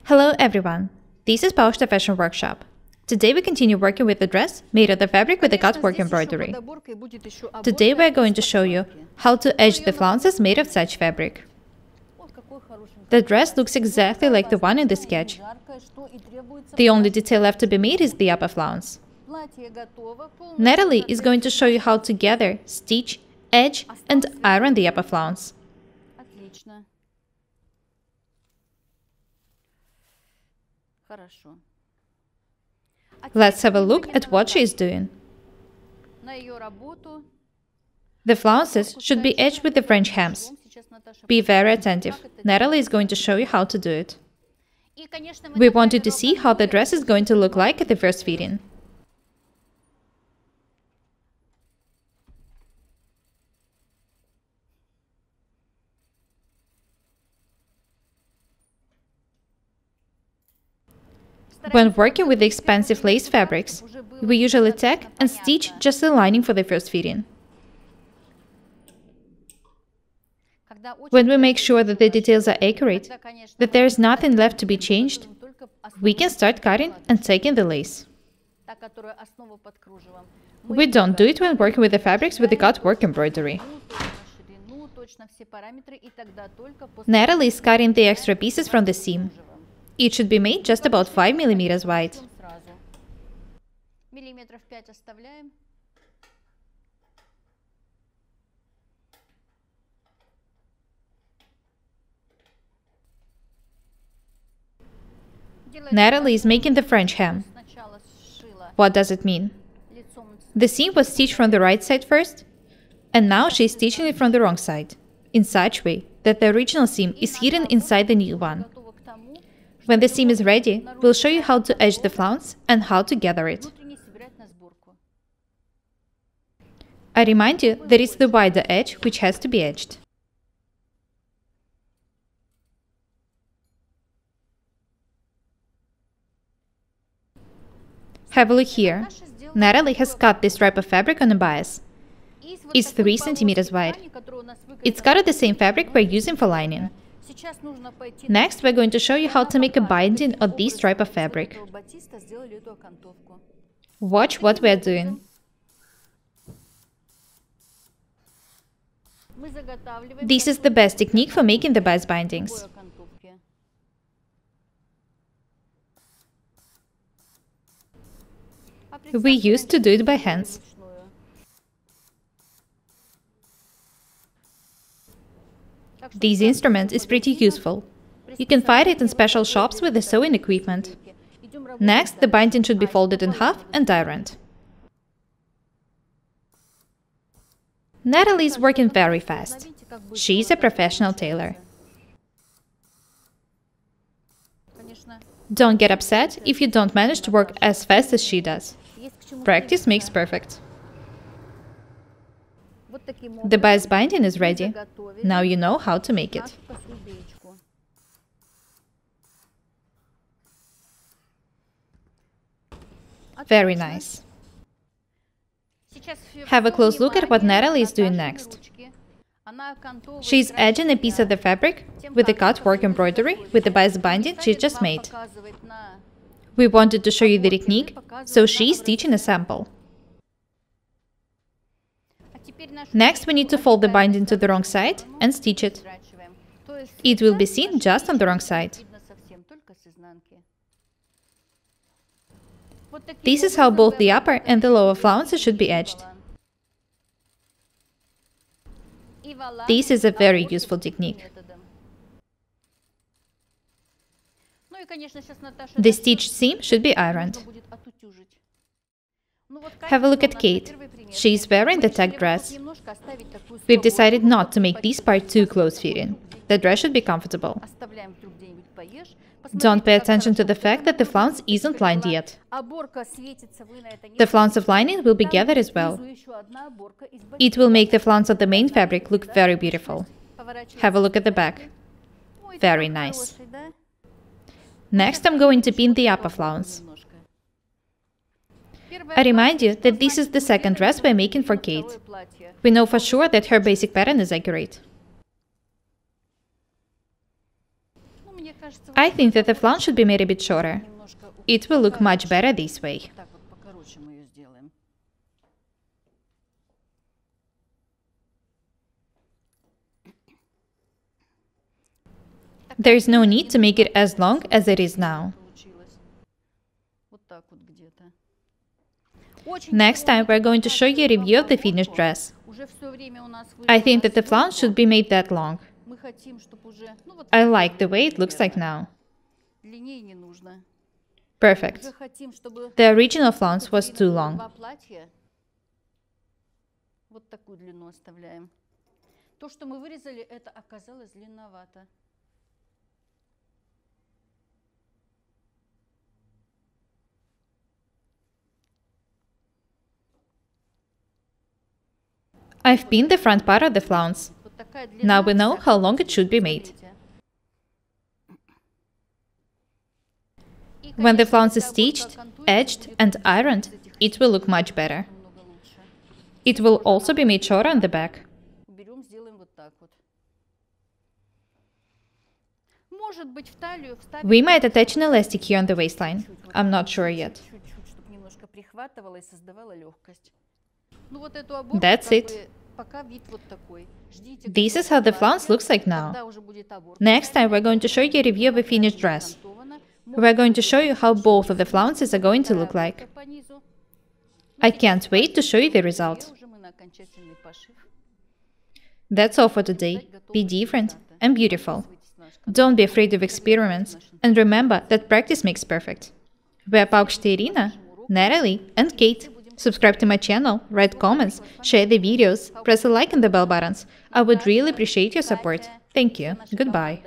Hello everyone! This is Bausta Fashion Workshop. Today we continue working with a dress made of the fabric with the cutwork embroidery. Today we are going to show you how to edge the flounces made of such fabric. The dress looks exactly like the one in the sketch. The only detail left to be made is the upper flounce. Natalie is going to show you how to gather, stitch, edge and iron the upper flounce. Let's have a look at what she is doing. The flounces should be edged with the French hems. Be very attentive. Natalie is going to show you how to do it. We want you to see how the dress is going to look like at the first fitting. When working with the expensive lace fabrics, we usually tack and stitch just the lining for the first fitting. When we make sure that the details are accurate, that there is nothing left to be changed, we can start cutting and taking the lace. We don't do it when working with the fabrics with the cutwork embroidery. Natalie is cutting the extra pieces from the seam. It should be made just about 5 mm wide. Natalie is making the French hem. What does it mean? The seam was stitched from the right side first, and now she is stitching it from the wrong side, in such way that the original seam is hidden inside the new one. When the seam is ready, we'll show you how to edge the flounce and how to gather it. I remind you that it's the wider edge which has to be edged. Have a look here. Natalie has cut this stripe of fabric on a bias. It's 3 cm wide. It's cut of the same fabric we're using for lining. Next, we're going to show you how to make a binding of this stripe of fabric. Watch what we're doing. This is the best technique for making the bias bindings. We used to do it by hands. This instrument is pretty useful. You can find it in special shops with the sewing equipment. Next, the binding should be folded in half and ironed. Natalie is working very fast. She is a professional tailor. Don't get upset if you don't manage to work as fast as she does. Practice makes perfect. The bias binding is ready. Now you know how to make it. Very nice. Have a close look at what Natalie is doing next. She's edging a piece of the fabric with the cutwork embroidery with the bias binding she just made. We wanted to show you the technique, so she's stitching a sample. Next, we need to fold the binding to the wrong side and stitch it. It will be seen just on the wrong side. This is how both the upper and the lower flounces should be edged. This is a very useful technique. The stitched seam should be ironed. Have a look at Kate. She is wearing the tech dress. We've decided not to make this part too close-fitting. The dress should be comfortable. Don't pay attention to the fact that the flounce isn't lined yet. The flounce of lining will be gathered as well. It will make the flounce of the main fabric look very beautiful. Have a look at the back. Very nice. Next, I'm going to pin the upper flounce. I remind you that this is the second dress we're making for Kate. We know for sure that her basic pattern is accurate. I think that the flounce should be made a bit shorter. It will look much better this way. There is no need to make it as long as it is now. Next time, we're going to show you a review of the finished dress. I think that the flounce should be made that long. I like the way it looks like now. Perfect. The original flounce was too long. I've pinned the front part of the flounce. Now we know how long it should be made. When the flounce is stitched, edged and ironed, it will look much better. It will also be made shorter on the back. We might attach an elastic here on the waistline. I'm not sure yet. That's it. This is how the flounce looks like now. Next time we're going to show you a review of a finished dress. We're going to show you how both of the flounces are going to look like. I can't wait to show you the result. That's all for today. Be different and beautiful. Don't be afraid of experiments, and remember that practice makes perfect. We're Paukštė Irina, Natalie, and Kate. Subscribe to my channel, write comments, share the videos, press the like and the bell buttons. I would really appreciate your support. Thank you. Goodbye.